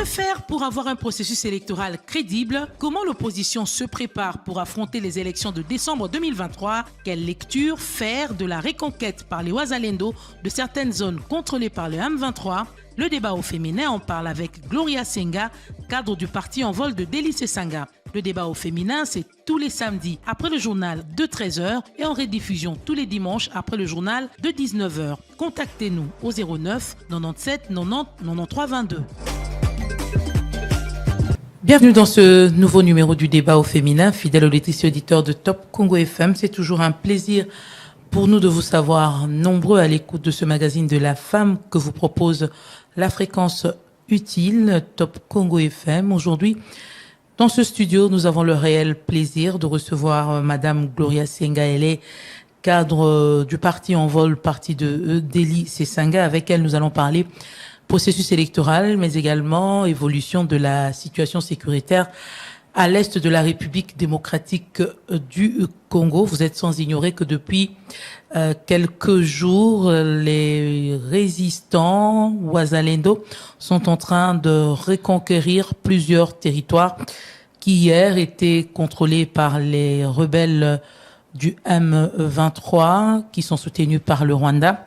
Que faire pour avoir un processus électoral crédible? Comment l'opposition se prépare pour affronter les élections de décembre 2023? Quelle lecture faire de la reconquête par les Wazalendo de certaines zones contrôlées par le M23? Le débat au féminin, on parle avec Gloria Senga, cadre du parti en vol de Délice Sanga. Le débat au féminin, c'est tous les samedis après le journal de 13h et en rediffusion tous les dimanches après le journal de 19h. Contactez-nous au 09 97 90 93 22. Bienvenue dans ce nouveau numéro du débat au féminin, fidèle auditrice et auditeur de Top Congo FM. C'est toujours un plaisir pour nous de vous savoir nombreux à l'écoute de ce magazine de la femme que vous propose la fréquence utile Top Congo FM. Aujourd'hui, dans ce studio, nous avons le réel plaisir de recevoir Madame Gloria Senga. Elle est cadre du parti en vol, parti de Délice Sanga. Avec elle, nous allons parler processus électoral, mais également évolution de la situation sécuritaire à l'est de la République démocratique du Congo. Vous êtes sans ignorer que depuis quelques jours, les résistants Wazalendo sont en train de reconquérir plusieurs territoires qui hier étaient contrôlés par les rebelles du M23 qui sont soutenus par le Rwanda.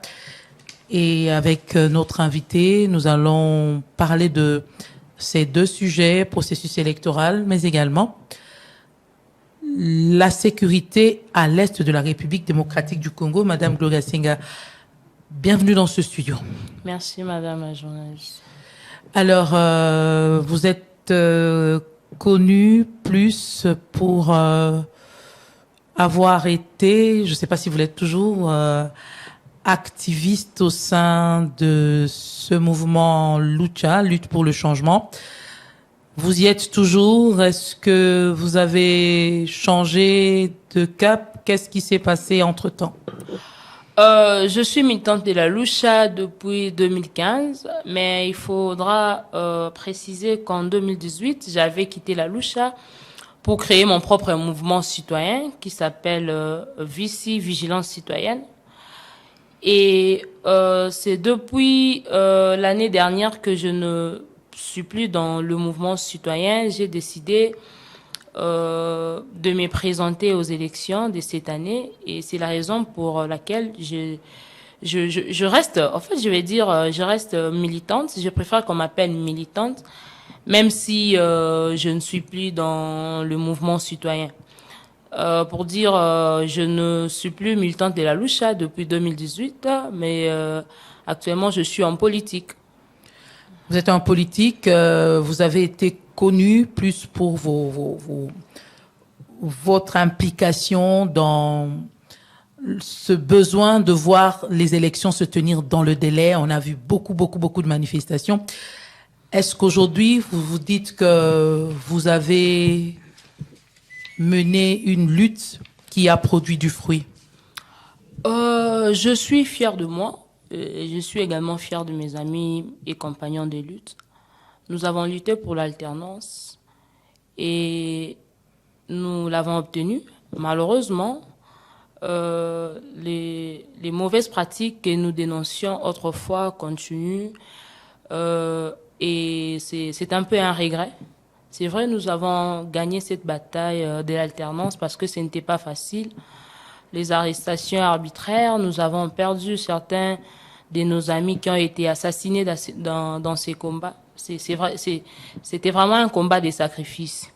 Et avec notre invité, nous allons parler de ces deux sujets, processus électoral, mais également la sécurité à l'est de la République démocratique du Congo. Madame Gloria Senga, bienvenue dans ce studio. Merci, madame la journaliste. Alors, vous êtes connue plus pour avoir été, je ne sais pas si vous l'êtes toujours, activiste au sein de ce mouvement Lucha, lutte pour le changement. Vous y êtes toujours? Est-ce que vous avez changé de cap? Qu'est-ce qui s'est passé entre-temps? Je suis militante de la Lucha depuis 2015, mais il faudra préciser qu'en 2018, j'avais quitté la Lucha pour créer mon propre mouvement citoyen qui s'appelle Vici, Vigilance Citoyenne. Et c'est depuis l'année dernière que je ne suis plus dans le mouvement citoyen. J'ai décidé de me présenter aux élections de cette année, et c'est la raison pour laquelle je reste, en fait, je vais dire, je reste militante. Je préfère qu'on m'appelle militante, même si je ne suis plus dans le mouvement citoyen. Pour dire, je ne suis plus militante de la Lucha depuis 2018, mais actuellement, je suis en politique. Vous êtes en politique, vous avez été connu plus pour votre implication dans ce besoin de voir les élections se tenir dans le délai. On a vu beaucoup de manifestations. Est-ce qu'aujourd'hui, vous vous dites que vous avez mener une lutte qui a produit du fruit? Je suis fière de moi. Et je suis également fière de mes amis et compagnons de lutte. Nous avons lutté pour l'alternance et nous l'avons obtenue. Malheureusement, les mauvaises pratiques que nous dénoncions autrefois continuent et c'est un peu un regret. C'est vrai, nous avons gagné cette bataille de l'alternance parce que ce n'était pas facile. Les arrestations arbitraires, nous avons perdu certains de nos amis qui ont été assassinés dans ces combats. C'est vrai, c'était vraiment un combat de sacrifice.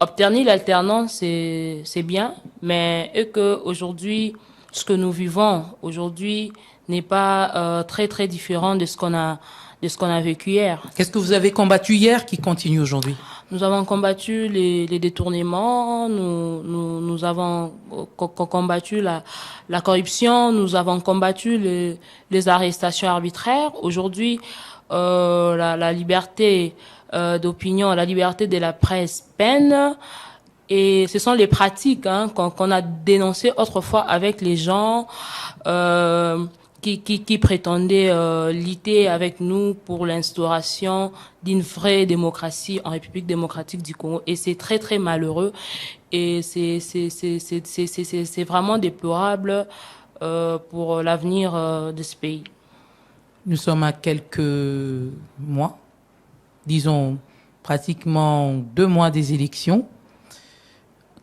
Obtenir l'alternance, c'est bien, mais aujourd'hui, ce que nous vivons aujourd'hui n'est pas très différent de ce qu'on a vécu hier. Qu'est-ce que vous avez combattu hier qui continue aujourd'hui? Nous avons combattu les détournements, nous avons combattu la corruption, nous avons combattu les arrestations arbitraires. Aujourd'hui, la liberté d'opinion, la liberté de la presse peine. Et ce sont les pratiques qu'on a dénoncées autrefois avec les gens qui prétendaient lutter avec nous pour l'instauration d'une vraie démocratie en République démocratique du Congo. Et c'est très malheureux. Et c'est vraiment déplorable pour l'avenir de ce pays. Nous sommes à quelques mois disons, pratiquement 2 mois des élections.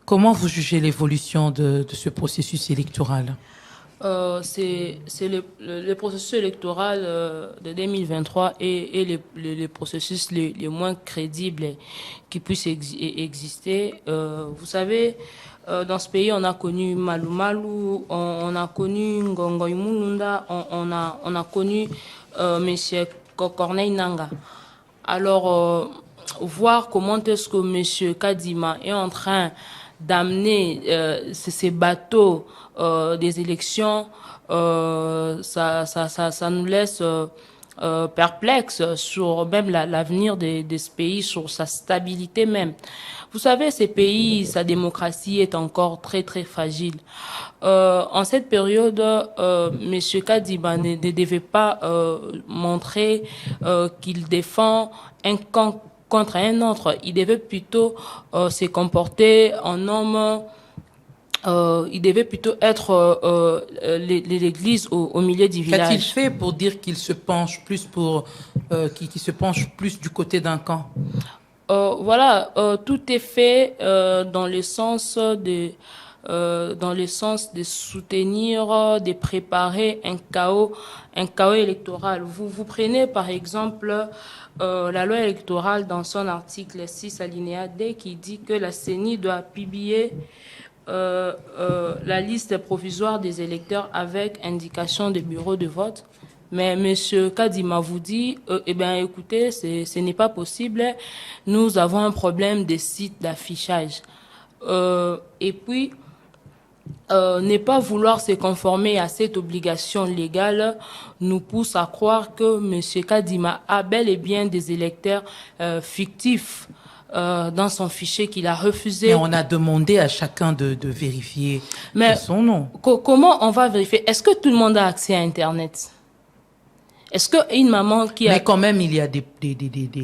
Comment vous jugez l'évolution de ce processus électoral? C'est le processus électoral de 2023 et les processus les moins crédibles qui puissent exister. Vous savez, dans ce pays, on a connu Malou Malou, on a connu Ngongoy Mulunda, on a connu Monsieur Corneille Nanga. Alors, voir comment est-ce que Monsieur Kadima est en train d'amener ces bateaux des élections, ça nous laisse perplexes sur même l'avenir de ce pays, sur sa stabilité même. Vous savez, ces pays, sa démocratie est encore très très fragile. En cette période, Monsieur Kadima ne devait pas montrer qu'il défend un camp contre un autre. Il devait plutôt se comporter en homme. Il devait plutôt être l'église au milieu du village. Qu'a-t-il fait pour dire qu'il se penche plus qu'il se penche plus du côté d'un camp? Voilà, tout est fait dans le sens de soutenir, de préparer un chaos électoral. Vous prenez par exemple la loi électorale dans son article 6 alinéa D qui dit que la CENI doit publier la liste provisoire des électeurs avec indication des bureaux de vote. Mais Monsieur Kadima vous dit, écoutez, ce n'est pas possible. Nous avons un problème de sites d'affichage. Et puis, ne pas vouloir se conformer à cette obligation légale nous pousse à croire que Monsieur Kadima a bel et bien des électeurs fictifs dans son fichier qu'il a refusé. Mais on a demandé à chacun de vérifier son nom. Comment on va vérifier? Est-ce que tout le monde a accès à Internet? Est-ce qu'une maman qui a... Mais quand même, il y a des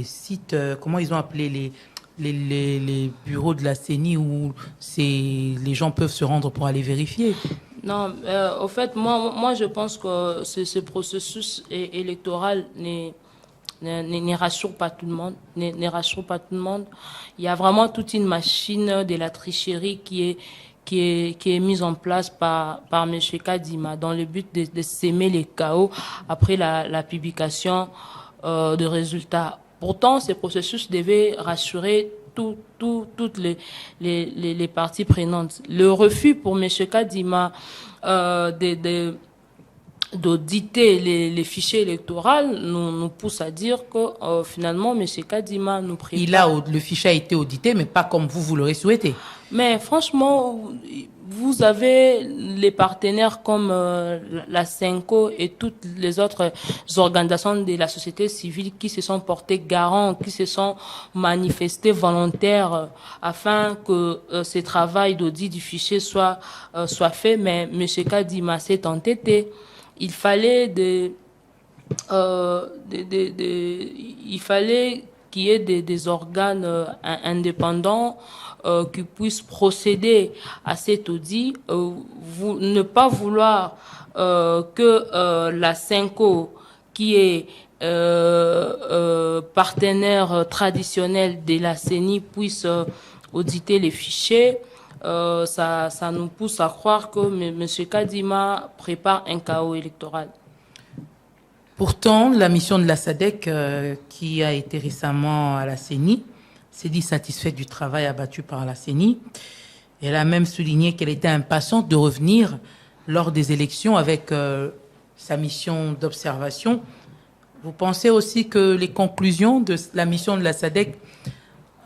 sites, comment ils ont appelé les bureaux de la CENI où les gens peuvent se rendre pour aller vérifier. Non, au fait, moi je pense que ce processus électoral ne rassure pas tout le monde, ne rassure pas tout le monde. Il y a vraiment toute une machine de la tricherie qui est mise en place par Monsieur Kadima dans le but de s'aimer les chaos après la publication de résultats. Pourtant, ce processus devait rassurer toutes les parties prenantes. Le refus pour Monsieur Kadima d'auditer les fichiers électoraux nous pousse à dire que finalement M. Kadima nous prépare. Le fichier a été audité, mais pas comme vous l'aurez souhaité. Mais franchement, vous avez les partenaires comme la CENCO et toutes les autres organisations de la société civile qui se sont portés garants, qui se sont manifestés volontaires afin que ce travail d'audit du fichier soit fait. Mais M. Kadima s'est entêté. Il fallait qu'il y ait des organes indépendants qui puissent procéder à cet audit. Ne pas vouloir que la CENCO, qui est partenaire traditionnel de la CENI, puisse auditer les fichiers. Ça nous pousse à croire que M. Kadima prépare un chaos électoral. Pourtant, la mission de la SADC, qui a été récemment à la CENI, s'est dit satisfaite du travail abattu par la CENI. Elle a même souligné qu'elle était impatiente de revenir lors des élections avec sa mission d'observation. Vous pensez aussi que les conclusions de la mission de la SADC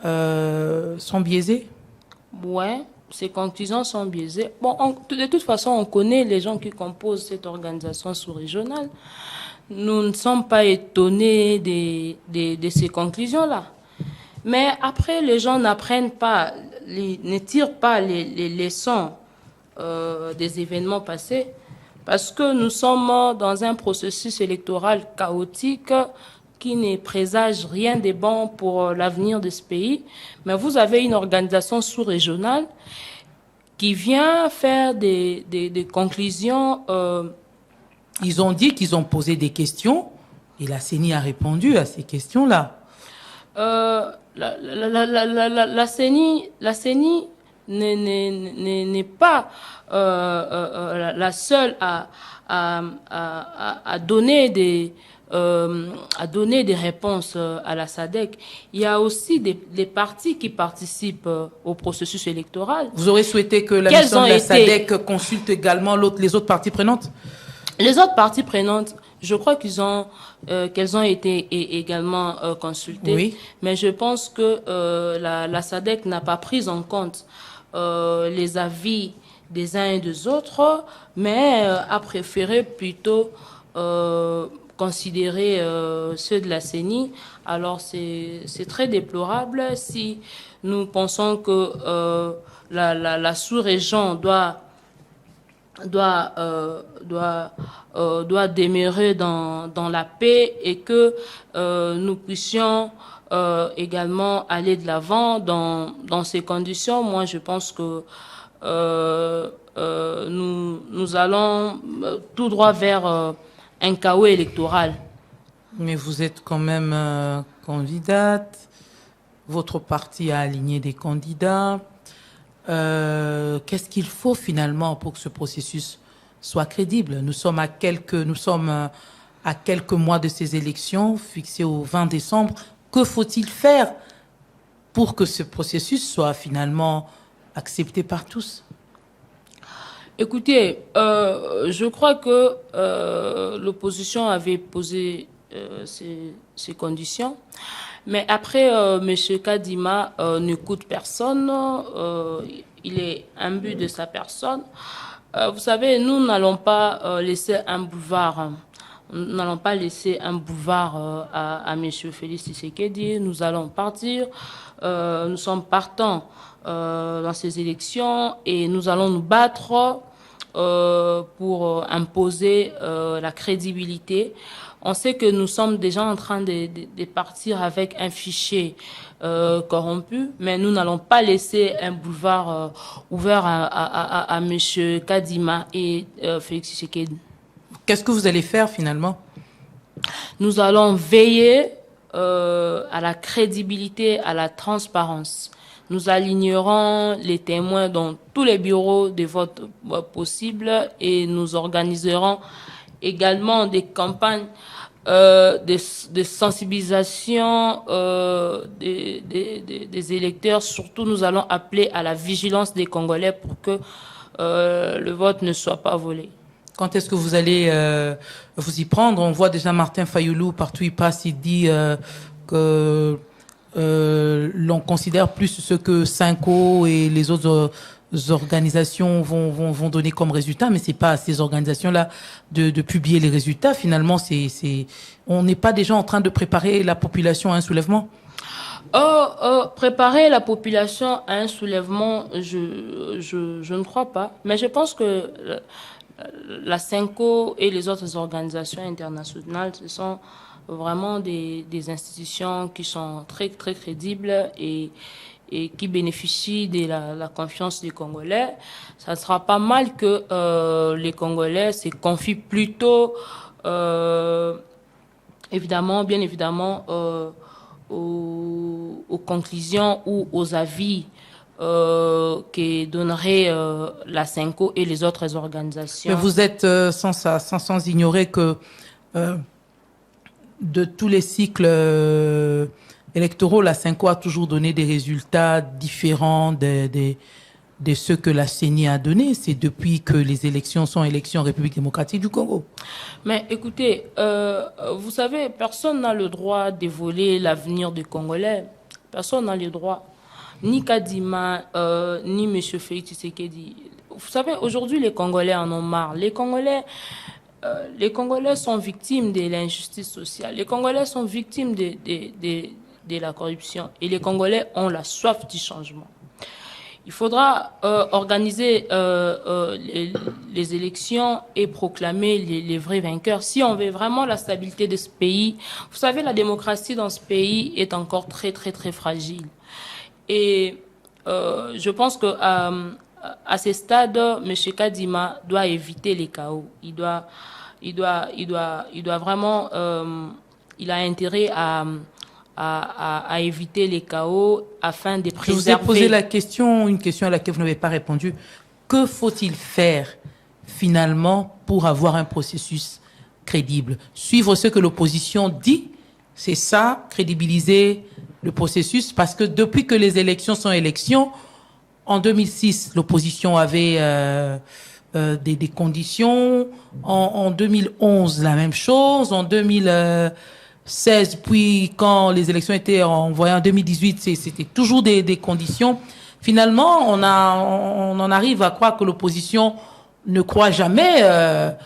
sont biaisées? Ouais. Ces conclusions sont biaisées. Bon, de toute façon, on connaît les gens qui composent cette organisation sous-régionale. Nous ne sommes pas étonnés de ces conclusions-là. Mais après, les gens n'apprennent pas, ne tirent pas les leçons des événements passés, parce que nous sommes dans un processus électoral chaotique qui ne présage rien de bon pour l'avenir de ce pays. Mais vous avez une organisation sous-régionale qui vient faire des conclusions. Ils ont dit qu'ils ont posé des questions et la CENI a répondu à ces questions-là. La CENI n'est pas la seule à donner des réponses à la SADC. Il y a aussi des partis qui participent au processus électoral. Vous aurez souhaité que la mission de la SADC consulte également les autres parties prenantes? Les autres parties prenantes, je crois qu'elles ont été également consultées. Oui. Mais je pense que la SADC n'a pas pris en compte les avis des uns et des autres, mais a préféré plutôt considérer ceux de la CENI. Alors c'est très déplorable si nous pensons que la sous-région doit demeurer dans la paix et que nous puissions également aller de l'avant dans ces conditions. Moi, je pense que nous allons tout droit vers un chaos électoral. Mais vous êtes quand même candidate. Votre parti a aligné des candidats. Qu'est-ce qu'il faut finalement pour que ce processus soit crédible? Nous sommes à quelques mois de ces élections fixées au 20 décembre. Que faut-il faire pour que ce processus soit finalement accepté par tous? Écoutez, je crois que l'opposition avait posé ces conditions. Mais après, M. Kadima n'écoute personne. Il est imbu de sa personne. Vous savez, nous n'allons pas laisser un boulevard. Nous n'allons pas laisser un boulevard à M. Félix Tshisekedi. Nous allons partir. Nous sommes partants dans ces élections et nous allons nous battre pour imposer la crédibilité. On sait que nous sommes déjà en train de partir avec un fichier corrompu, mais nous n'allons pas laisser un boulevard ouvert à M. Kadima et Félix Tshisekedi. Qu'est-ce que vous allez faire finalement? Nous allons veiller à la crédibilité, à la transparence. Nous alignerons les témoins dans tous les bureaux de vote possibles et nous organiserons également des campagnes de sensibilisation des électeurs. Surtout, nous allons appeler à la vigilance des Congolais pour que le vote ne soit pas volé. Quand est-ce que vous allez vous y prendre? On voit déjà Martin Fayoulou, partout il passe, il dit que l'on considère plus ce que Synco et les autres organisations vont donner comme résultat, mais c'est pas à ces organisations-là de publier les résultats. Finalement, on n'est pas déjà en train de préparer la population à un soulèvement? Préparer la population à un soulèvement, je ne crois pas. Mais je pense que la Synco et les autres organisations internationales, ce sont vraiment des institutions qui sont très, très crédibles et qui bénéficient de la confiance des Congolais. Ça sera pas mal que les Congolais se confient plutôt, bien évidemment, aux conclusions ou aux avis que donnerait la Synco et les autres organisations. Mais vous êtes sans ignorer que de tous les cycles électoraux, la Synco a toujours donné des résultats différents de ceux que la CENI a donné. C'est depuis que les élections sont élections en République démocratique du Congo. Mais écoutez, vous savez, personne n'a le droit de voler l'avenir des Congolais. Personne n'a le droit. Ni Kadima, ni M. Félix Tshisekedi. Vous savez, aujourd'hui, les Congolais en ont marre. Les Congolais sont victimes de l'injustice sociale. Les Congolais sont victimes de la corruption. Et les Congolais ont la soif du changement. Il faudra organiser les élections et proclamer les vrais vainqueurs si on veut vraiment la stabilité de ce pays. Vous savez, la démocratie dans ce pays est encore très, très, très fragile. Et je pense que à ce stade, M. Kadima doit éviter les chaos. Il doit vraiment, il a intérêt à à éviter les chaos afin de préserver. Je vous ai posé une question à laquelle vous n'avez pas répondu. Que faut-il faire finalement pour avoir un processus crédible? Suivre ce que l'opposition dit, c'est ça, crédibiliser le processus, parce que depuis que les élections sont élections, en 2006, l'opposition avait des conditions. En 2011, la même chose. En 2016, puis quand les élections étaient envoyées en 2018, c'était toujours des conditions. Finalement, on en arrive à croire que l'opposition ne croit jamais à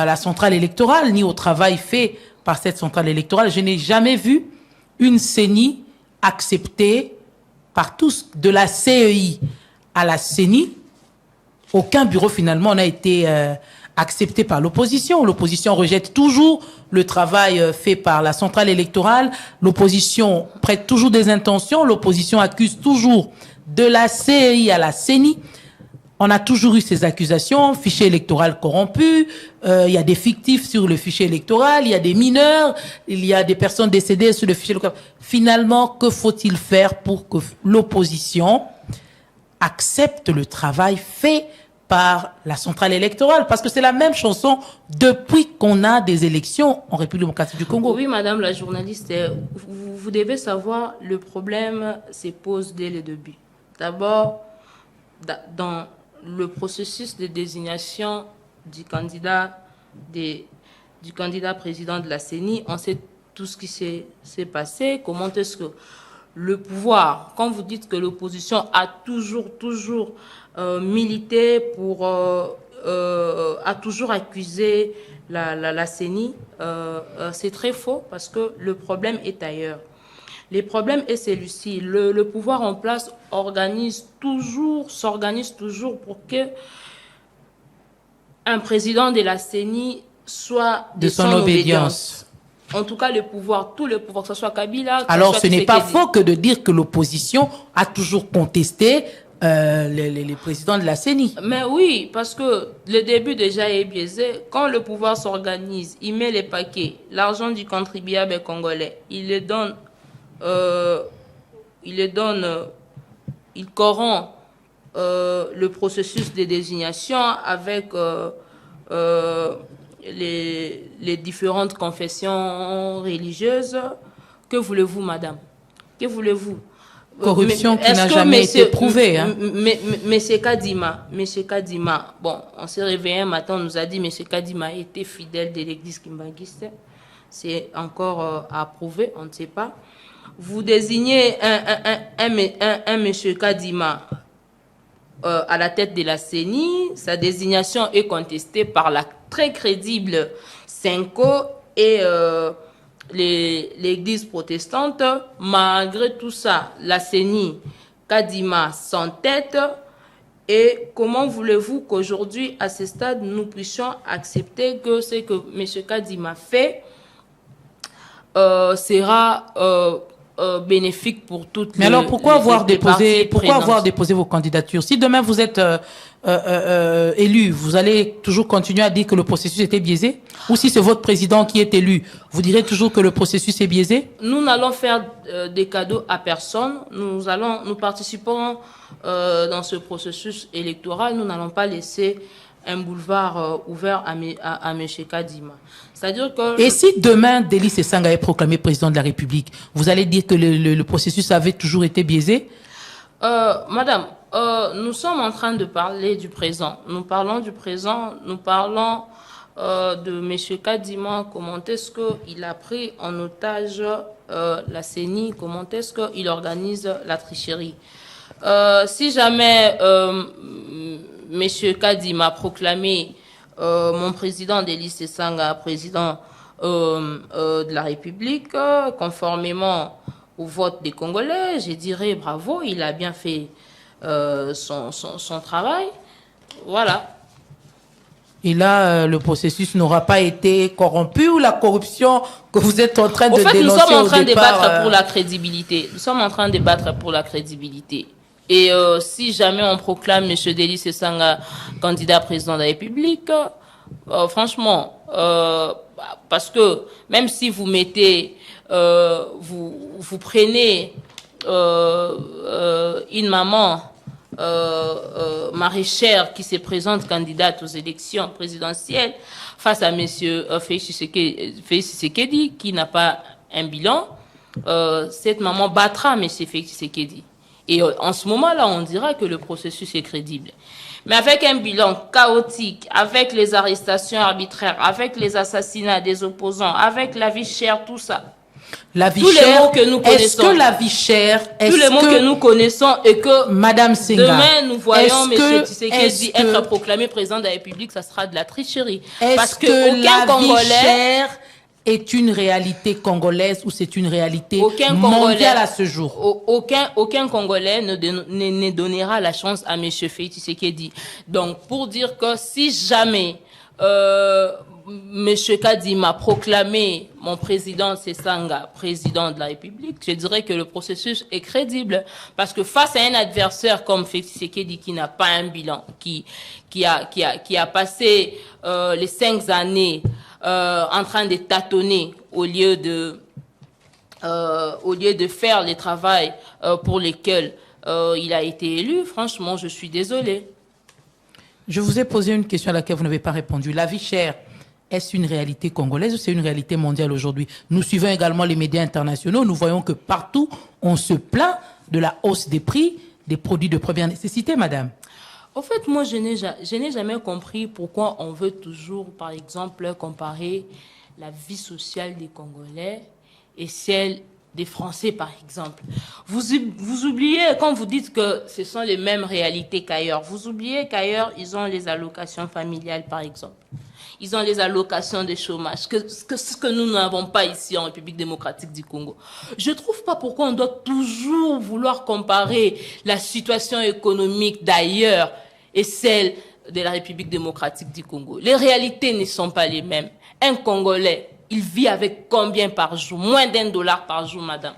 la centrale électorale, ni au travail fait par cette centrale électorale. Je n'ai jamais vu une CENI acceptée par tous, de la CEI à la CENI. Aucun bureau finalement n'a été accepté par l'opposition. L'opposition rejette toujours le travail fait par la centrale électorale. L'opposition prête toujours des intentions. L'opposition accuse toujours de la CEI à la CENI. On a toujours eu ces accusations, fichier électoral corrompu, il y a des fictifs sur le fichier électoral, il y a des mineurs, il y a des personnes décédées sur le fichier électoral. Finalement, que faut-il faire pour que l'opposition accepte le travail fait par la centrale électorale? Parce que c'est la même chanson depuis qu'on a des élections en République démocratique du Congo. Oui, madame la journaliste, vous devez savoir, le problème se pose dès le début. D'abord, dans le processus de désignation du candidat président de la CENI, on sait tout ce qui s'est passé, comment est-ce que le pouvoir, quand vous dites que l'opposition a toujours milité pour, a toujours accusé la CENI, c'est très faux parce que le problème est ailleurs. Le problème est celui-ci. Le pouvoir en place s'organise toujours pour que un président de la CENI soit de son obédience. En tout cas, tout le pouvoir, que ce soit Kabila... Alors, ce n'est pas faux que de dire que l'opposition a toujours contesté les présidents de la CENI. Mais oui, parce que le début déjà est biaisé. Quand le pouvoir s'organise, il met les paquets, l'argent du contribuable congolais, il corrompt le processus de désignation avec les différentes confessions religieuses. Que voulez-vous, madame? Que voulez-vous? Corruption qui n'a jamais été prouvée. Monsieur Kadima, bon, on s'est réveillé un matin, on nous a dit Monsieur Kadima était fidèle de l'église kimbanguiste. C'est encore à prouver, on ne sait pas. Vous désignez un monsieur Kadima à la tête de la CENI, sa désignation est contestée par la très crédible Senko et l'église protestante. Malgré tout ça, la CENI, Kadima s'entête. Et comment voulez-vous qu'aujourd'hui, à ce stade, nous puissions accepter que ce que M. Kadima fait sera bénéfique pour toutes Mais alors, pourquoi avoir déposé vos candidatures? Si demain vous êtes élu, vous allez toujours continuer à dire que le processus était biaisé? Ou si c'est votre président qui est élu, vous direz toujours que le processus est biaisé? Nous n'allons faire des cadeaux à personne. Nous participons dans ce processus électoral. Nous n'allons pas laisser un boulevard ouvert à M. Kadima. C'est-à-dire que... Et si demain, Délice Esanga est proclamé président de la République, vous allez dire que le processus avait toujours été biaisé? Madame, nous sommes en train de parler du présent. Nous parlons du présent, nous parlons de M. Kadima, comment est-ce qu'il a pris en otage la CENI, comment est-ce qu'il organise la tricherie. Si jamais M. Kadima a proclamé mon président Délice Esanga président de la République, conformément au vote des Congolais, je dirais bravo, il a bien fait son travail. Voilà. Et là, le processus n'aura pas été corrompu ou la corruption que vous êtes en train de dénoncer au départ... Nous sommes en train de débattre pour la crédibilité. Nous sommes en train de débattre pour la crédibilité. Et si jamais on proclame M. Délice Esanga candidat président de la République, franchement, parce que même si vous mettez, vous vous prenez une maman maraîchère qui se présente candidate aux élections présidentielles face à monsieur Félix Tshisekedi qui n'a pas un bilan, cette maman battra monsieur Félix Tshisekedi. Et en ce moment-là, on dira que le processus est crédible. Mais avec un bilan chaotique, avec les arrestations arbitraires, avec les assassinats des opposants, avec la vie chère, tout ça. La vie tous chère, les mots que nous connaissons. Est-ce que la vie chère, tous les mots que nous connaissons et que Madame Senga, demain nous voyons M. Tshisekedi être proclamé président de la République, ça sera de la tricherie. Parce que aucun Congolais vie chère est une réalité congolaise ou c'est une réalité mondiale à ce jour? Aucun Congolais ne donnera la chance à M. Félix Tshisekedi. Donc, pour dire que si jamais M. Kadi m'a proclamé mon président Sesanga président de la République, je dirais que le processus est crédible. Parce que face à un adversaire comme Félix Tshisekedi qui n'a pas un bilan, qui a passé les 5 années en train de tâtonner au lieu de faire les travaux pour lesquels il a été élu, franchement, je suis désolée. Je vous ai posé une question à laquelle vous n'avez pas répondu. La vie chère, est-ce une réalité congolaise ou c'est une réalité mondiale aujourd'hui? Nous suivons également les médias internationaux. Nous voyons que partout, on se plaint de la hausse des prix des produits de première nécessité, madame. En fait, moi, je n'ai jamais compris pourquoi on veut toujours, par exemple, comparer la vie sociale des Congolais et celle des Français, par exemple. Vous oubliez, quand vous dites que ce sont les mêmes réalités qu'ailleurs, vous oubliez qu'ailleurs, ils ont les allocations familiales, par exemple. Ils ont les allocations de chômage, ce que nous n'avons pas ici en République démocratique du Congo. Je ne trouve pas pourquoi on doit toujours vouloir comparer la situation économique d'ailleurs et celle de la République démocratique du Congo. Les réalités ne sont pas les mêmes. Un Congolais, il vit avec combien par jour? Moins d'$1 par jour, madame.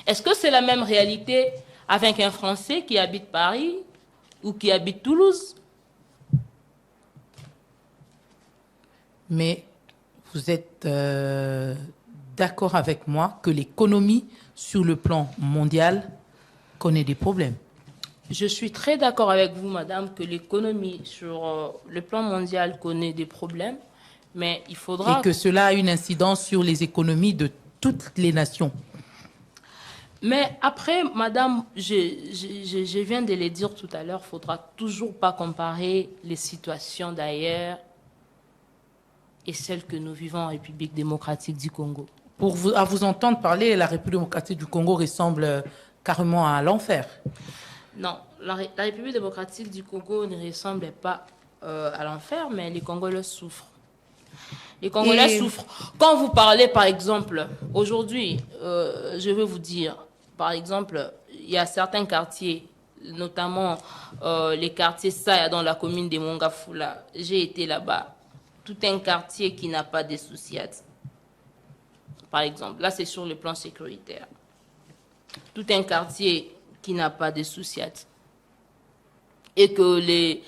Est-ce que c'est la même réalité avec un Français qui habite Paris ou qui habite Toulouse? Mais vous êtes d'accord avec moi que l'économie sur le plan mondial connaît des problèmes? Je suis très d'accord avec vous, madame, que l'économie sur le plan mondial connaît des problèmes, mais il faudra... Et que cela a une incidence sur les économies de toutes les nations. Mais après, madame, je viens de le dire tout à l'heure, il ne faudra toujours pas comparer les situations d'ailleurs et celles que nous vivons en République démocratique du Congo. À vous entendre parler, la République démocratique du Congo ressemble carrément à l'enfer. Non, la République démocratique du Congo ne ressemble pas à l'enfer, mais les Congolais souffrent. Les Congolais souffrent. Quand vous parlez, par exemple, aujourd'hui, je veux vous dire, par exemple, il y a certains quartiers, notamment les quartiers Saya dans la commune de Mongafula. J'ai été là-bas. Tout un quartier qui n'a pas de souciades. Par exemple, là, c'est sur le plan sécuritaire. Tout un quartier qui n'a pas de souciades. Et que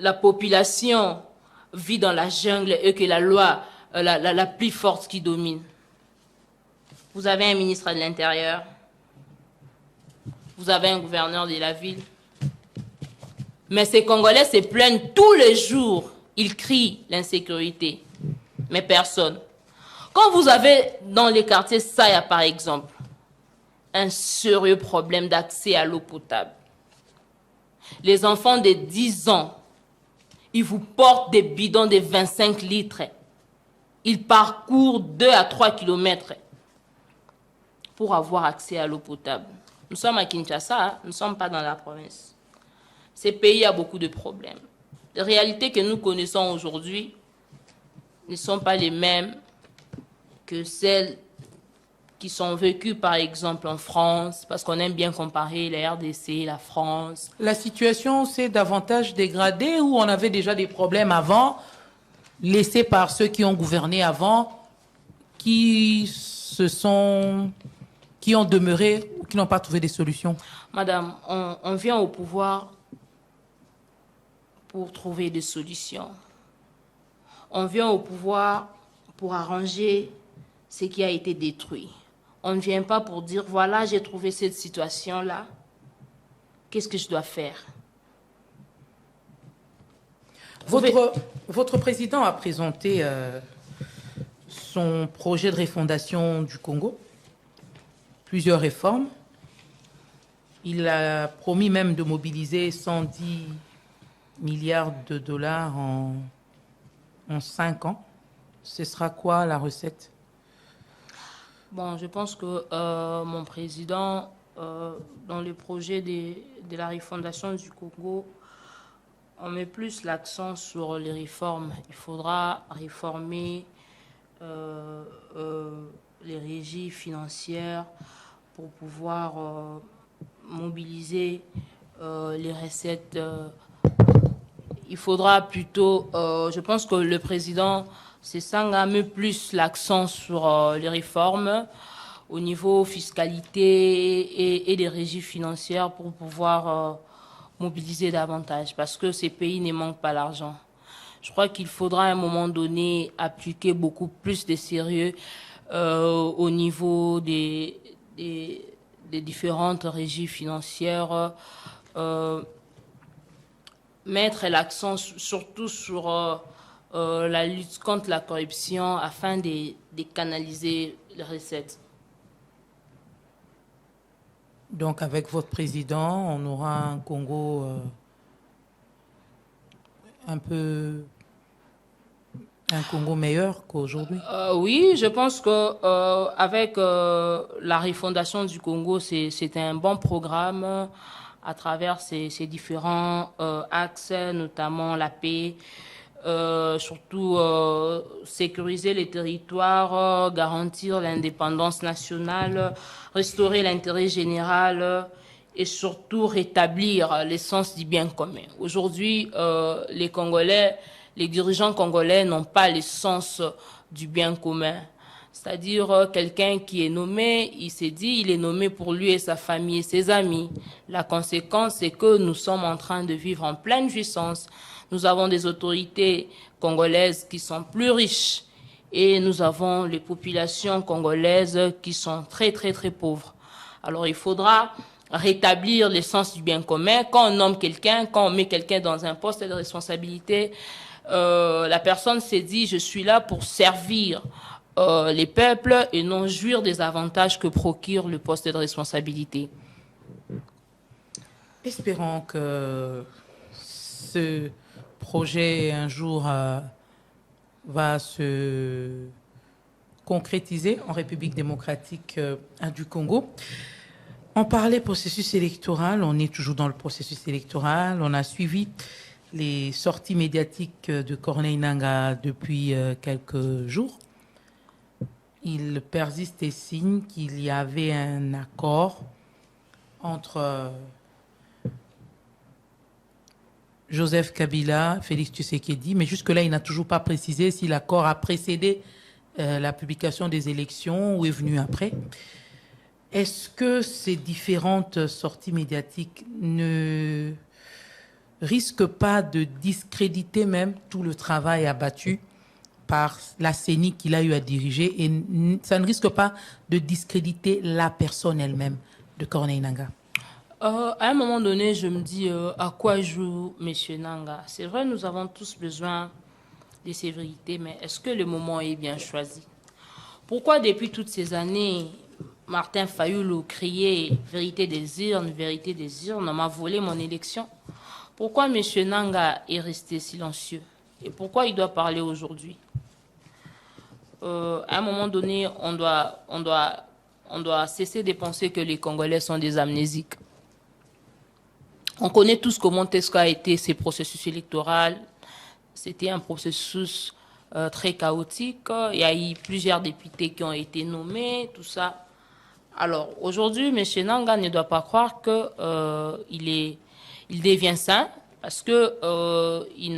la population vit dans la jungle et que la loi, la plus forte qui domine. Vous avez un ministre de l'Intérieur. Vous avez un gouverneur de la ville. Mais ces Congolais se plaignent tous les jours. Ils crient l'insécurité. Mais personne. Quand vous avez dans les quartiers Saya, par exemple, un sérieux problème d'accès à l'eau potable. Les enfants de 10 ans, ils vous portent des bidons de 25 litres. Ils parcourent 2 à 3 kilomètres pour avoir accès à l'eau potable. Nous sommes à Kinshasa, nous ne sommes pas dans la province. Ces pays ont beaucoup de problèmes. Les réalités que nous connaissons aujourd'hui ne sont pas les mêmes que celles qui sont vécues, par exemple, en France, parce qu'on aime bien comparer la RDC, la France. La situation s'est davantage dégradée ou on avait déjà des problèmes avant, laissés par ceux qui ont gouverné avant, qui ont demeuré ou qui n'ont pas trouvé des solutions? Madame, on vient au pouvoir pour trouver des solutions. On vient au pouvoir pour arranger ce qui a été détruit. on ne vient pas pour dire, voilà, j'ai trouvé cette situation-là, qu'est-ce que je dois faire? Votre président a présenté son projet de refondation du Congo, plusieurs réformes. Il a promis même de mobiliser 110 milliards de dollars en 5 ans. Ce sera quoi la recette? Bon, je pense que mon président, dans le projet de la refondation du Congo, on met plus l'accent sur les réformes. Il faudra réformer les régies financières pour pouvoir mobiliser les recettes. Il faudra plutôt, je pense que le président Sesanga met plus l'accent sur les réformes au niveau fiscalité et des régies financières pour pouvoir mobiliser davantage parce que ces pays ne manquent pas l'argent. Je crois qu'il faudra à un moment donné appliquer beaucoup plus de sérieux au niveau des différentes régies financières, mettre l'accent surtout sur la lutte contre la corruption afin de canaliser les recettes. Donc, avec votre président, on aura un Congo un Congo meilleur qu'aujourd'hui? Oui, je pense que avec la refondation du Congo, c'est un bon programme à travers ces différents axes, notamment la paix, surtout sécuriser les territoires, garantir l'indépendance nationale, restaurer l'intérêt général et surtout rétablir l'essence du bien commun. Aujourd'hui, les dirigeants congolais n'ont pas l'essence du bien commun. C'est-à-dire quelqu'un qui est nommé, il s'est dit, il est nommé pour lui et sa famille et ses amis. La conséquence, c'est que nous sommes en train de vivre en pleine jouissance. Nous avons des autorités congolaises qui sont plus riches et nous avons les populations congolaises qui sont très, très, très pauvres. Alors, il faudra rétablir l'essence du bien commun. Quand on nomme quelqu'un, quand on met quelqu'un dans un poste de responsabilité, la personne s'est dit, je suis là pour servir les peuples et non jouir des avantages que procure le poste de responsabilité. Espérons que ce projet un jour va se concrétiser en République démocratique du Congo. On parlait processus électoral, on est toujours dans le processus électoral. On a suivi les sorties médiatiques de Corneille Nangaa depuis quelques jours. Il persiste et signe qu'il y avait un accord entre Joseph Kabila, Félix Tshisekedi, mais jusque-là, il n'a toujours pas précisé si l'accord a précédé la publication des élections ou est venu après. Est-ce que ces différentes sorties médiatiques ne risquent pas de discréditer même tout le travail abattu par la CENI qu'il a eu à diriger et ça ne risque pas de discréditer la personne elle-même de Corneille Nangaa? À un moment donné, je me dis à quoi joue M. Nangaa. C'est vrai, nous avons tous besoin de sévérité, mais est-ce que le moment est bien choisi? Pourquoi depuis toutes ces années, Martin Fayulu criait vérité des urnes, on m'a volé mon élection? Pourquoi M. Nangaa est resté silencieux? Et pourquoi il doit parler aujourd'hui? À un moment donné, on doit cesser de penser que les Congolais sont des amnésiques. On connaît tous comment est-ce qu'a été ces processus électoraux. C'était un processus très chaotique. Il y a eu plusieurs députés qui ont été nommés, tout ça. Alors, aujourd'hui, M. Nangaa ne doit pas croire qu'il devient saint parce que il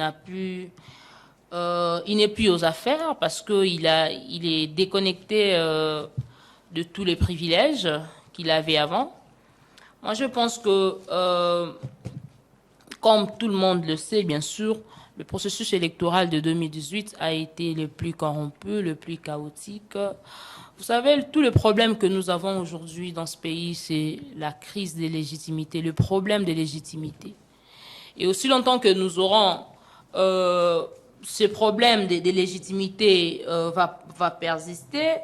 n'est plus aux affaires parce qu'il est déconnecté de tous les privilèges qu'il avait avant. Moi, je pense que, comme tout le monde le sait, bien sûr, Le processus électoral de 2018 a été le plus corrompu, le plus chaotique. Vous savez, tous les problèmes que nous avons aujourd'hui dans ce pays, c'est la crise des légitimités, le problème des légitimités. Et aussi longtemps que nous aurons ce problème des légitimités va persister,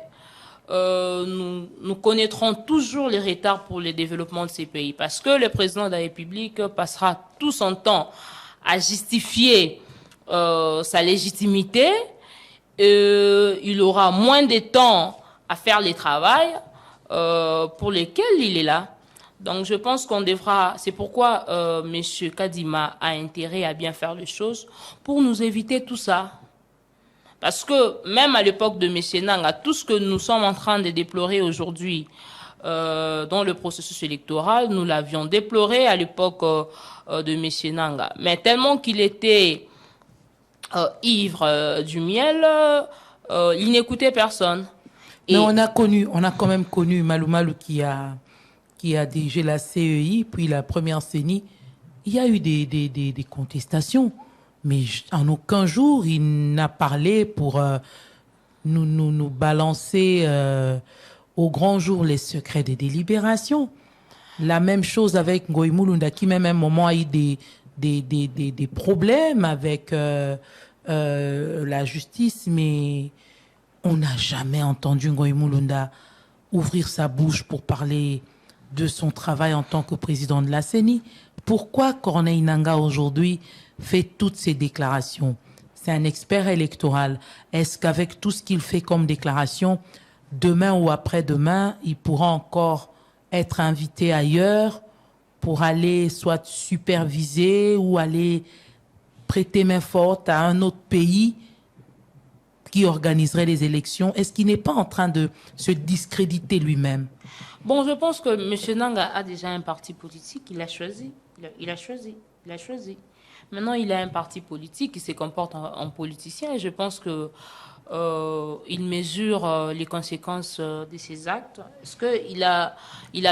nous connaîtrons toujours les retards pour le développement de ces pays. Parce que le président de la République passera tout son temps à justifier sa légitimité. Il aura moins de temps à faire les travaux pour lesquels il est là. Donc je pense qu'on devra, c'est pourquoi M. Kadima a intérêt à bien faire les choses pour nous éviter tout ça. Parce que même à l'époque de M. Nanga, tout ce que nous sommes en train de déplorer aujourd'hui dans le processus électoral, nous l'avions déploré à l'époque de M. Nanga. Mais tellement qu'il était ivre du miel, il n'écoutait personne. Et mais on a quand même connu Malou Malou qui a dirigé la CEI, puis la première CENI. Il y a eu des contestations. Mais en aucun jour, il n'a parlé pour nous balancer au grand jour les secrets des délibérations. La même chose avec Ngoï Mulunda, qui même à un moment a eu des problèmes avec la justice, mais on n'a jamais entendu Ngoï Mulunda ouvrir sa bouche pour parler de son travail en tant que président de la CENI. Pourquoi Corneille Nangaa aujourd'hui fait toutes ces déclarations? C'est un expert électoral. Est-ce qu'avec tout ce qu'il fait comme déclaration, demain ou après-demain, il pourra encore être invité ailleurs pour aller soit superviser ou aller prêter main forte à un autre pays qui organiserait les élections? Est-ce qu'il n'est pas en train de se discréditer lui-même? Bon, je pense que M. Nangaa a déjà un parti politique, il a choisi. Il a choisi. Maintenant, il a un parti politique qui se comporte en politicien et je pense que il mesure les conséquences de ses actes. Est-ce qu'il a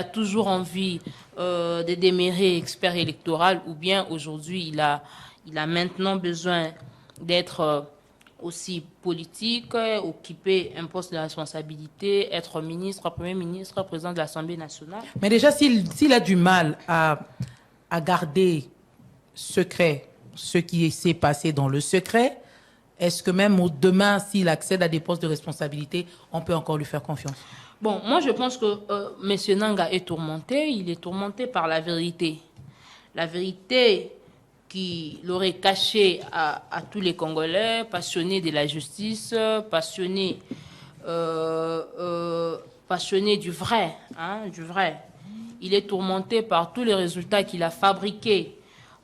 toujours envie de démérer expert électoral ou bien aujourd'hui il a maintenant besoin d'être aussi politique, occuper un poste de responsabilité, être ministre, premier ministre, président de l'Assemblée nationale? Mais déjà, s'il a du mal à garder secret ce qui s'est passé dans le secret, est-ce que même demain, s'il accède à des postes de responsabilité, on peut encore lui faire confiance? Bon, moi je pense que M. Nangaa est tourmenté. Il est tourmenté par la vérité. La vérité qui l'aurait caché à tous les Congolais, passionnés de la justice, passionnés du vrai, du vrai. Il est tourmenté par tous les résultats qu'il a fabriqués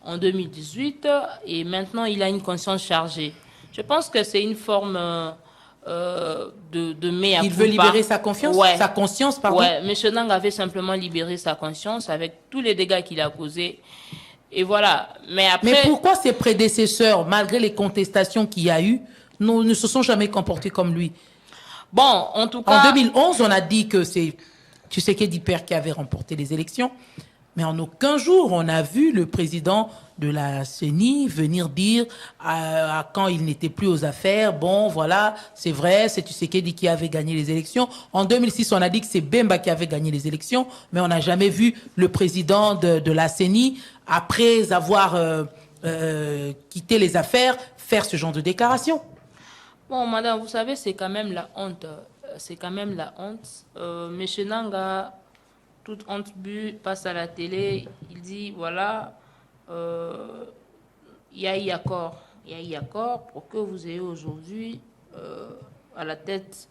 en 2018 et maintenant il a une conscience chargée. Je pense que c'est une forme de mea culpa. Il veut libérer sa confiance, ouais. Sa conscience, pardon. Ouais, M. Nangaa avait simplement libéré sa conscience avec tous les dégâts qu'il a causés. Et voilà. Mais pourquoi ses prédécesseurs, malgré les contestations qu'il y a eu, ne se sont jamais comportés comme lui? Bon, en tout cas... En 2011, on a dit que c'est Tshisekedi père qui avait remporté les élections. Mais en aucun jour, on a vu le président de la CENI venir dire quand il n'était plus aux affaires, bon, voilà, c'est vrai, c'est Tshisekedi qui avait gagné les élections. En 2006, on a dit que c'est Bemba qui avait gagné les élections, mais on n'a jamais vu le président de la CENI, après avoir quitté les affaires, faire ce genre de déclaration. Bon, madame, vous savez, c'est quand même la honte. C'est quand même la honte. Monsieur Nangaa, toute honte bu, passe à la télé, il dit, voilà, il y a eu accord pour que vous ayez aujourd'hui à la tête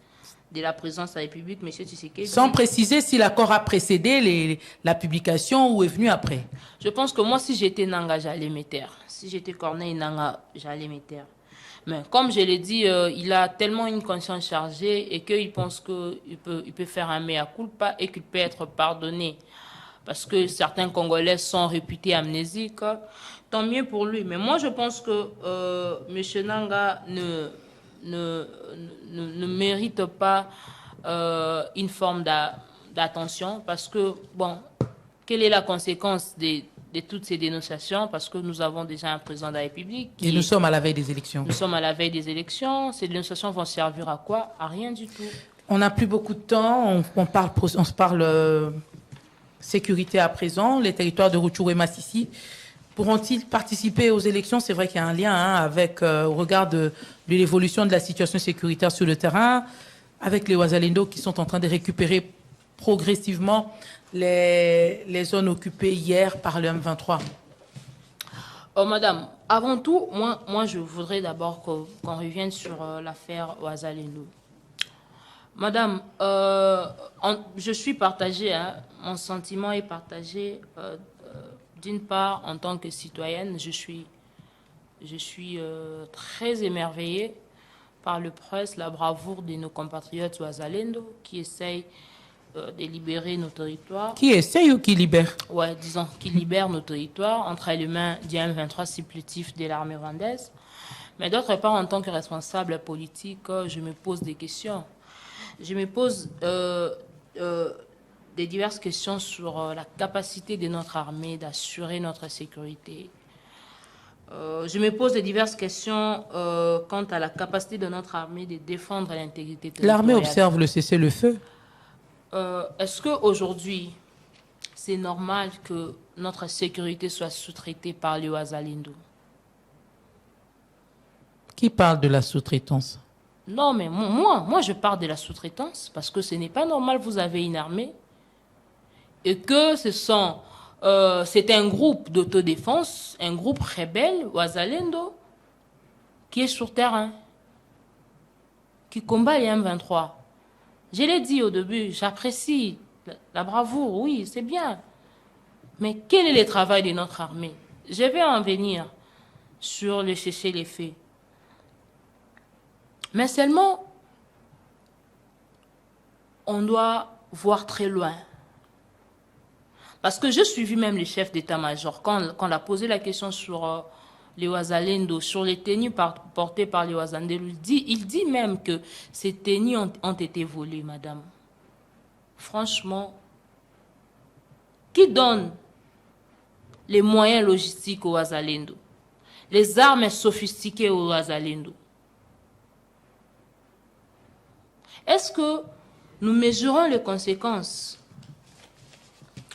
de la présidence de la République, M. Tshisekedi. Sans préciser si l'accord a précédé la publication ou est venu après. Je pense que moi, si j'étais Nangaa, j'allais me taire. Si j'étais Corneille Nangaa, j'allais me taire. Mais comme je l'ai dit, il a tellement une conscience chargée et qu'il pense qu'il peut faire un mea culpa et qu'il peut être pardonné. Parce que certains Congolais sont réputés amnésiques. Tant mieux pour lui. Mais moi, je pense que M. Nangaa ne mérite pas une forme d'attention. Parce que, bon, quelle est la conséquence de toutes ces dénonciations parce que nous avons déjà un président de la République. Et nous sommes à la veille des élections. Nous sommes à la veille des élections. Ces dénonciations vont servir à quoi? À rien du tout. On n'a plus beaucoup de temps. On se parle sécurité à présent. Les territoires de Rutshuru et Massissi pourront-ils participer aux élections? C'est vrai qu'il y a un lien avec, au regard de l'évolution de la situation sécuritaire sur le terrain, avec les Wazalendo qui sont en train de récupérer progressivement les zones occupées hier par le M23. Oh, madame, avant tout, moi je voudrais d'abord qu'on revienne sur l'affaire Wazalendo. Madame, je suis partagée, hein, mon sentiment est partagé. D'une part, en tant que citoyenne, je suis très émerveillée par le presse, la bravoure de nos compatriotes Wazalendo qui essayent de libérer nos territoires. Qui essaye ou qui libère? Ouais, disons, qui libèrent nos territoires entre les mains du M23 supplétif de l'armée rwandaise. Mais d'autre part, en tant que responsable politique, je me pose des questions. Je me pose des diverses questions sur la capacité de notre armée d'assurer notre sécurité. Je me pose des diverses questions quant à la capacité de notre armée de défendre l'intégrité territoriale. L'armée observe le cessez-le-feu. Est-ce qu'aujourd'hui, c'est normal que notre sécurité soit sous-traitée par les Wazalendo? Qui parle de la sous-traitance? Non, mais moi, je parle de la sous-traitance parce que ce n'est pas normal. Vous avez une armée et que c'est un groupe d'autodéfense, un groupe rebelle, Wazalendo, qui est sur terrain, qui combat les M23. Je l'ai dit au début, j'apprécie la bravoure, oui, c'est bien. Mais quel est le travail de notre armée? Je vais en venir sur le cessez-le-feu. Mais seulement, on doit voir très loin. Parce que je suivis même le chef d'état-major quand on a posé la question sur les Wazalendo, sur les tenues portées par les Wazalendo. Il dit même que ces tenues ont été volées, madame. Franchement, qui donne les moyens logistiques aux Wazalendo? Les armes sophistiquées aux Wazalendo? Est-ce que nous mesurons les conséquences?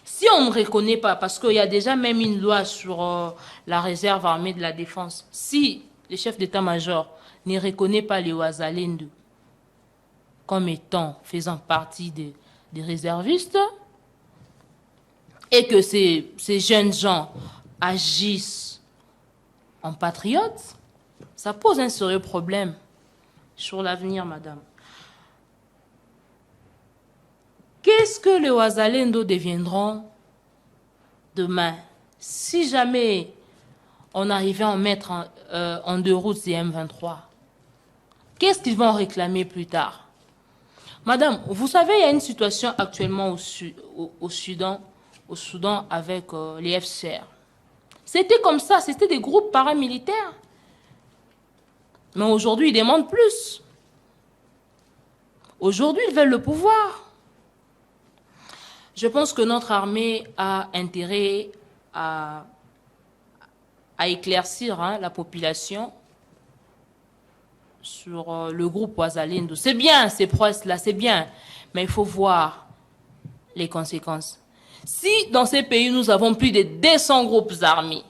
Si on ne reconnaît pas, parce qu'il y a déjà même une loi sur la réserve armée de la défense, si le chef d'état-major ne reconnaît pas les Wazalendo comme étant, faisant partie des réservistes, et que ces jeunes gens agissent en patriotes, ça pose un sérieux problème sur l'avenir, madame. Qu'est-ce que les Wazalendo deviendront demain si jamais on arrivait à en mettre en deux routes ces M23? Qu'est-ce qu'ils vont réclamer plus tard? Madame, vous savez, il y a une situation actuellement au Soudan avec les FCR. C'était comme ça, c'était des groupes paramilitaires. Mais aujourd'hui, ils demandent plus. Aujourd'hui, ils veulent le pouvoir. Je pense que notre armée a intérêt à éclaircir la population sur le groupe Wazalendo. C'est bien, ces prouesses-là, c'est bien, mais il faut voir les conséquences. Si dans ces pays, nous avons plus de 200 groupes armés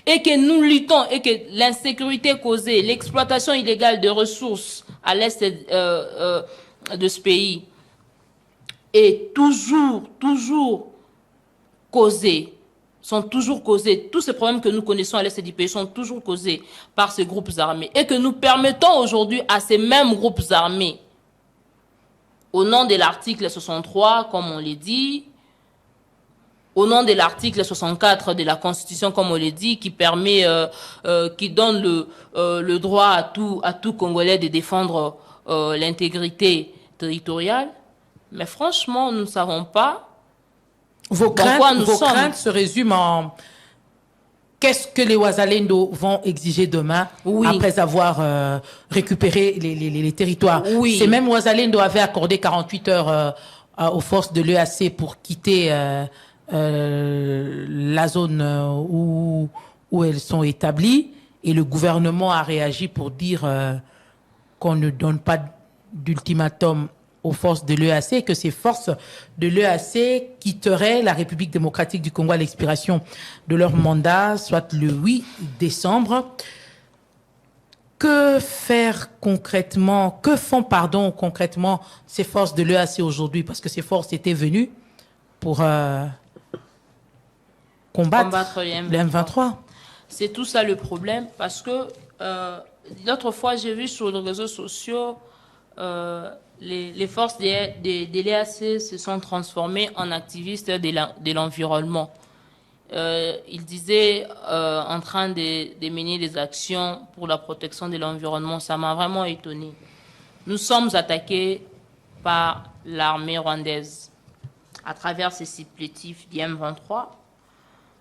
et que nous luttons et que l'insécurité causée, l'exploitation illégale de ressources à l'est de ce pays est toujours causés, tous ces problèmes que nous connaissons à l'est du pays sont toujours causés par ces groupes armés et que nous permettons aujourd'hui à ces mêmes groupes armés, au nom de l'article 63, comme on l'a dit, au nom de l'article 64 de la Constitution, comme on l'a dit, qui permet, qui donne le droit à tout Congolais de défendre l'intégrité territoriale. Mais franchement, nous ne savons pas. Vos craintes se résument en qu'est-ce que les Wazalendo vont exiger demain après avoir récupéré les territoires. Oui. Ces mêmes Wazalendo avaient accordé 48 heures aux forces de l'EAC pour quitter la zone où elles sont établies, et le gouvernement a réagi pour dire qu'on ne donne pas d'ultimatum aux forces de l'EAC, et que ces forces de l'EAC quitteraient la République démocratique du Congo à l'expiration de leur mandat, soit le 8 décembre. Que font concrètement ces forces de l'EAC aujourd'hui? Parce que ces forces étaient venues pour combattre le M23. C'est tout ça le problème, parce que l'autre fois, j'ai vu sur les réseaux sociaux, les forces de l'EAC se sont transformées en activistes de l'environnement. Ils disaient en train de mener des actions pour la protection de l'environnement. Ça m'a vraiment étonné. Nous sommes attaqués par l'armée rwandaise à travers ces supplétifs du M23.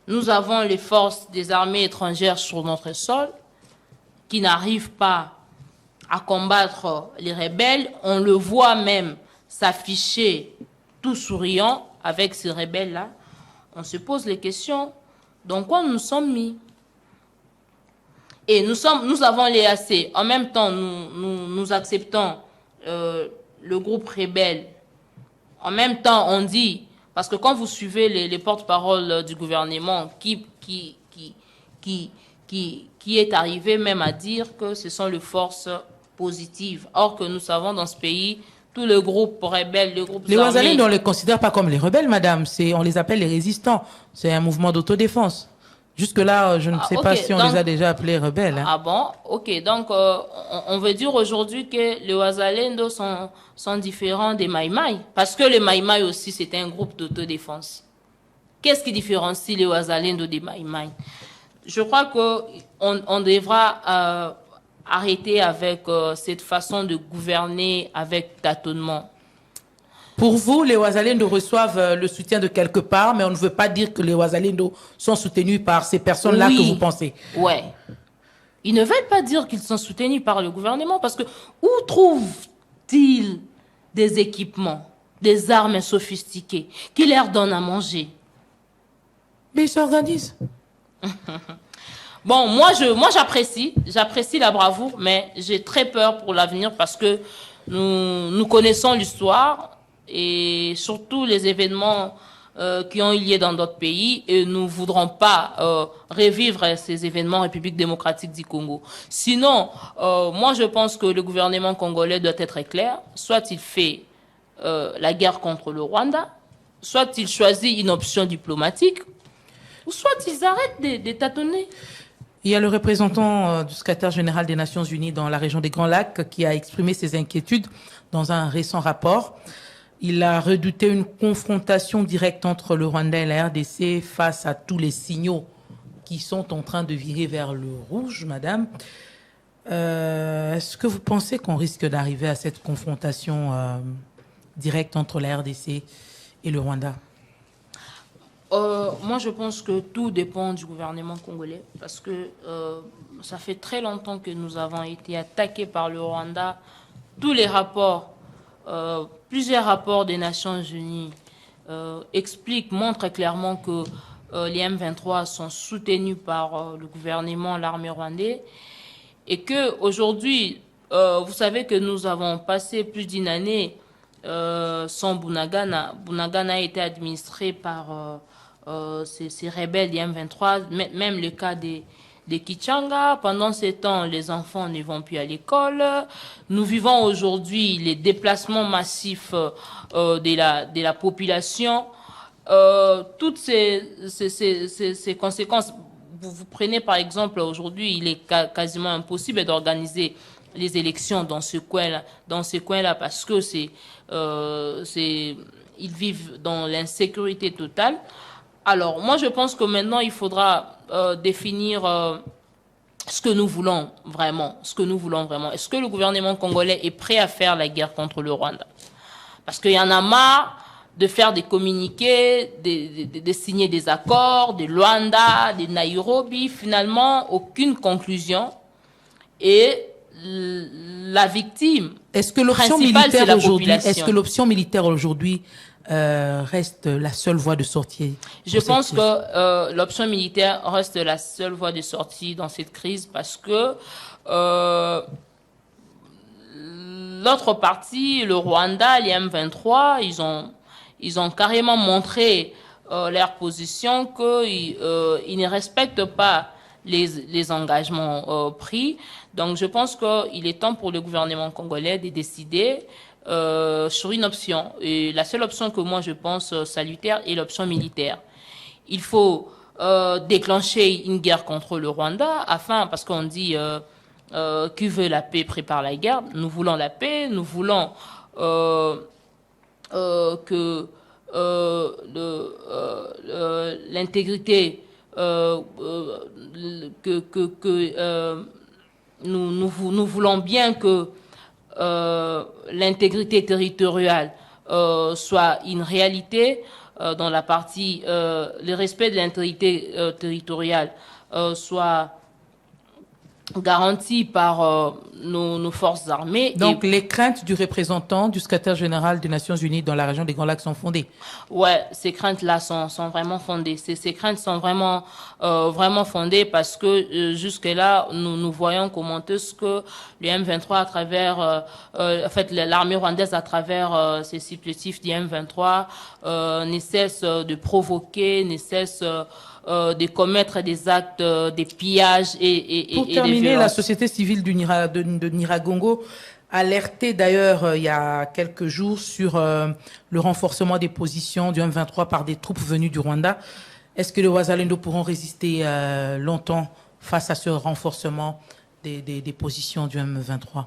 Nous avons les forces des armées étrangères sur notre sol qui n'arrivent pas à combattre les rebelles. On le voit même s'afficher tout souriant avec ces rebelles-là. On se pose les questions, dans quoi nous sommes mis? Et nous avons les AC. En même temps, nous acceptons le groupe rebelle. En même temps, on dit, parce que quand vous suivez les porte-paroles du gouvernement qui est arrivé même à dire que ce sont les forces positives. Or que nous savons dans ce pays, tous les groupes rebelles, les groupes armés... Les Ouazalènes, on ne les considère pas comme les rebelles, madame. On les appelle les résistants. C'est un mouvement d'autodéfense. Jusque-là, je ne sais pas si on les a déjà appelés rebelles. Hein. Ah bon? Ok, donc on veut dire aujourd'hui que les Ouazalènes sont différents des Maïmaï. Parce que les Maïmaï aussi, c'est un groupe d'autodéfense. Qu'est-ce qui différencie les Ouazalènes des Maïmaï? Je crois qu'on devra arrêter avec cette façon de gouverner avec tâtonnement. Pour vous, les Ouazalendo reçoivent le soutien de quelque part, mais on ne veut pas dire que les Ouazalendo sont soutenus par ces personnes-là que vous pensez. Ouais. Ils ne veulent pas dire qu'ils sont soutenus par le gouvernement, parce que où trouvent-ils des équipements, des armes sophistiquées qui leur donnent à manger? Mais ils s'organisent. Bon, moi j'apprécie la bravoure, mais j'ai très peur pour l'avenir parce que nous connaissons l'histoire et surtout les événements qui ont eu lieu dans d'autres pays et nous ne voudrons pas revivre ces événements en République démocratique du Congo. Sinon, moi je pense que le gouvernement congolais doit être clair, soit il fait la guerre contre le Rwanda, soit il choisit une option diplomatique, ou soit ils arrêtent de tâtonner. Il y a le représentant du secrétaire général des Nations Unies dans la région des Grands Lacs qui a exprimé ses inquiétudes dans un récent rapport. Il a redouté une confrontation directe entre le Rwanda et la RDC face à tous les signaux qui sont en train de virer vers le rouge, madame. Est-ce que vous pensez qu'on risque d'arriver à cette confrontation directe entre la RDC et le Rwanda? Moi, je pense que tout dépend du gouvernement congolais parce que ça fait très longtemps que nous avons été attaqués par le Rwanda. Tous les rapports, plusieurs rapports des Nations Unies montrent clairement que les M23 sont soutenus par le gouvernement, l'armée rwandaise, et que aujourd'hui, vous savez que nous avons passé plus d'une année sans Bunagana. Bunagana a été administré par ces rebelles du M23, même le cas des Kichanga. Pendant ces temps, les enfants ne vont plus à l'école. Nous vivons aujourd'hui les déplacements massifs de la population. Toutes ces conséquences, vous prenez par exemple aujourd'hui, il est quasiment impossible d'organiser les élections dans ce coin-là parce que ils vivent dans l'insécurité totale. Alors, moi, je pense que maintenant, il faudra définir ce que nous voulons vraiment. Est-ce que le gouvernement congolais est prêt à faire la guerre contre le Rwanda? Parce qu'il y en a marre de faire des communiqués, de signer des accords, de Luanda, de Nairobi. Finalement, aucune conclusion. Et la victime principale, c'est la population. Est-ce que l'option militaire aujourd'hui reste la seule voie de sortie? Je pense que l'option militaire reste la seule voie de sortie dans cette crise parce que l'autre partie, le Rwanda, les M23, ils ont carrément montré leur position qu'ils ne respectent pas les engagements pris. Donc, je pense qu'il est temps pour le gouvernement congolais de décider sur une option. Et la seule option que moi, je pense salutaire est l'option militaire. Il faut déclencher une guerre contre le Rwanda parce qu'on dit qui veut la paix prépare la guerre. Nous voulons la paix, nous voulons que l'intégrité nous voulons bien que l'intégrité territoriale soit une réalité dans la partie le respect de l'intégrité territoriale soit garanti par nos forces armées. Donc, les craintes du représentant du secrétaire général des Nations Unies dans la région des Grands Lacs sont fondées? Ouais, ces craintes-là sont vraiment fondées. Ces craintes sont vraiment fondées parce que jusque-là, nous voyons comment est-ce que le M23 à travers, l'armée rwandaise à travers ces supplétifs du M23 ne cesse de provoquer, ne cesse de commettre des actes, des pillages et Pour terminer, la société civile de Nyiragongo alertait d'ailleurs il y a quelques jours sur le renforcement des positions du M23 par des troupes venues du Rwanda. Est-ce que les Wazalendo pourront résister longtemps face à ce renforcement des positions du M23?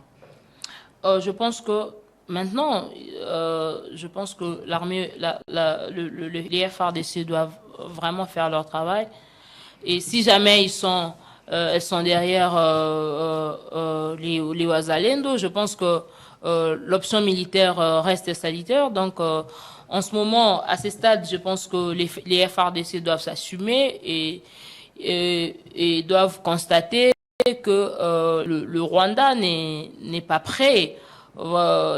Je pense que maintenant, je pense que l'armée, les FARDC doivent vraiment faire leur travail. Et si jamais elles sont derrière les Wazalendo, je pense que l'option militaire reste salutaire. Donc, en ce moment, à ce stade, je pense que les FARDC doivent s'assumer et doivent constater que le Rwanda n'est pas prêt,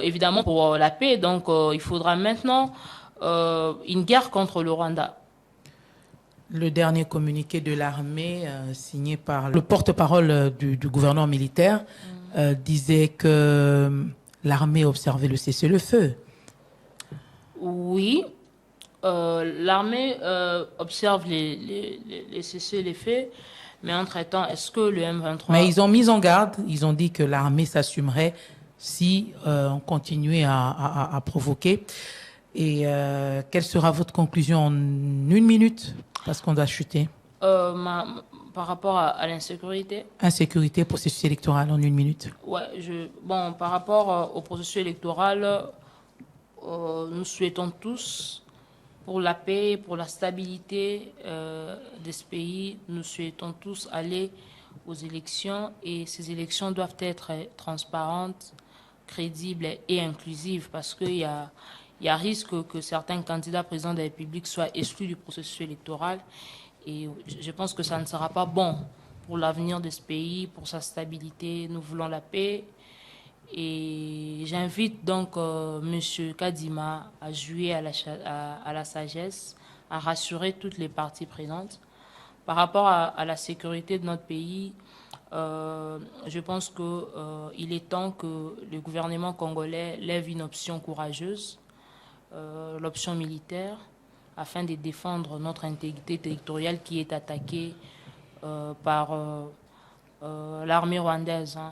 évidemment, pour la paix. Donc, il faudra maintenant une guerre contre le Rwanda. Le dernier communiqué de l'armée signé par le porte-parole du gouvernement militaire disait que l'armée observait le cessez-le-feu. Oui, l'armée observe les cessez-le-feu, mais entre-temps, est-ce que le M23... Mais ils ont mis en garde, ils ont dit que l'armée s'assumerait si on continuait à provoquer. Et quelle sera votre conclusion en 1 minute, parce qu'on doit chuter? Par rapport à l'insécurité. Insécurité, processus électoral en 1 minute. Ouais, par rapport au processus électoral, nous souhaitons tous pour la paix, pour la stabilité de ce pays, nous souhaitons tous aller aux élections et ces élections doivent être transparentes, crédibles et inclusives parce qu'il y a risque que certains candidats présidents de la République soient exclus du processus électoral et je pense que ça ne sera pas bon pour l'avenir de ce pays, pour sa stabilité. Nous voulons la paix et j'invite donc M. Kadima à jouer à la sagesse, à rassurer toutes les parties présentes. Par rapport à la sécurité de notre pays, je pense qu'il est temps que le gouvernement congolais lève une option courageuse, l'option militaire, afin de défendre notre intégrité territoriale qui est attaquée par l'armée rwandaise. Hein.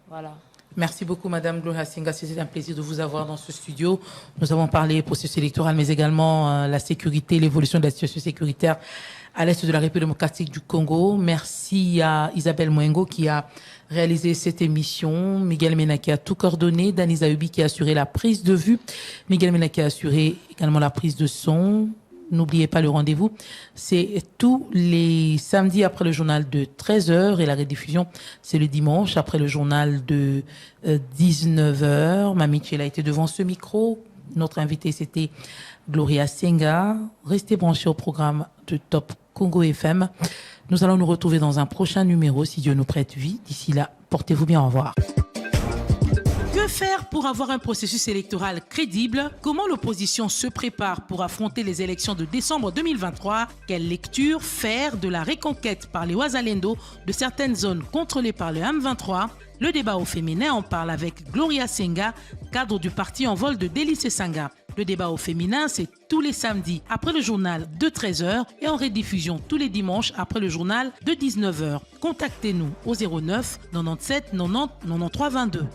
Voilà. Merci beaucoup, Madame Gloria Singa. C'est un plaisir de vous avoir dans ce studio. Nous avons parlé processus électoral, mais également la sécurité, l'évolution de la situation sécuritaire à l'est de la République démocratique du Congo. Merci à Isabelle Mwengo qui a réalisé cette émission. Miguel Mena qui a tout coordonné. Danisa Ubi qui a assuré la prise de vue. Miguel Mena qui a assuré également la prise de son. N'oubliez pas le rendez-vous. C'est tous les samedis après le journal de 13h et la rediffusion, c'est le dimanche après le journal de 19h. Mamichel a été devant ce micro. Notre invité, c'était Gloria Singa. Restez branchés au programme de Top Congo FM. Nous allons nous retrouver dans un prochain numéro, si Dieu nous prête vie. D'ici là, portez-vous bien, au revoir. Que faire pour avoir un processus électoral crédible? Comment l'opposition se prépare pour affronter les élections de décembre 2023? Quelle lecture faire de la reconquête par les Wazalendo de certaines zones contrôlées par le M23? Le débat au féminin, on parle avec Gloria Senga, cadre du parti En Vol de Délice Sanga. Le débat au féminin, c'est tous les samedis après le journal de 13h et en rediffusion tous les dimanches après le journal de 19h. Contactez-nous au 09 97 90 93 22.